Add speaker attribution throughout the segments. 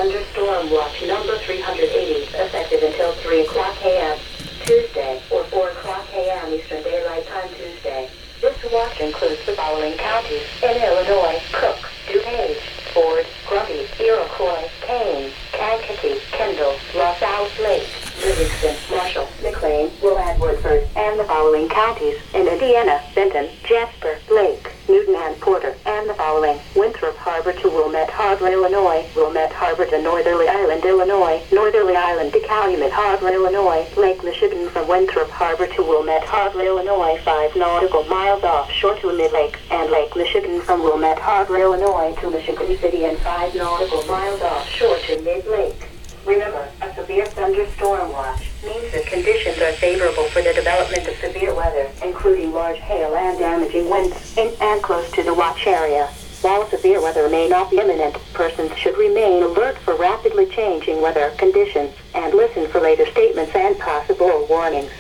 Speaker 1: Thunderstorm Watch number 380, effective until 3 o'clock a.m. Tuesday, or 4 o'clock a.m. Eastern Daylight Time Tuesday. This watch includes the following counties in Illinois: Cook, DuPage, Ford, Grundy, Iroquois, Kane, Kankakee, Kendall, LaSalle, Lake, Livingston, Marshall, McLean, Willard, Woodford, and the following counties in Indiana: Benton, Jasper, Lake, Newton, and Porter, and the following: Winthrop Harbor to Wilmette Harbor, Illinois, Wilmette Harbor to Northerly Island, Illinois, Northerly Island to Calumet Harbor, Illinois, Lake Michigan from Winthrop Harbor to Wilmette Harbor, Illinois, 5 nautical miles offshore to Mid-Lake, and Lake Michigan from Wilmette Harbor, Illinois to Michigan City, and 5 nautical miles offshore to Mid-Lake. Remember, a severe thunderstorm watch means that conditions are favorable for the development of severe weather, including large hail and damaging winds in and close to the watch area. While severe weather may not be imminent, persons should remain alert for rapidly changing weather conditions and listen for later statements and possible warnings.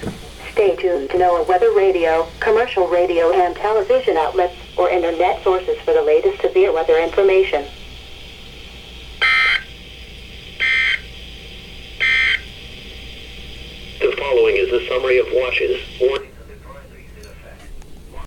Speaker 1: Stay tuned to NOAA weather radio, commercial radio and television outlets, or internet sources for the latest severe weather information.
Speaker 2: The following is a summary of watches,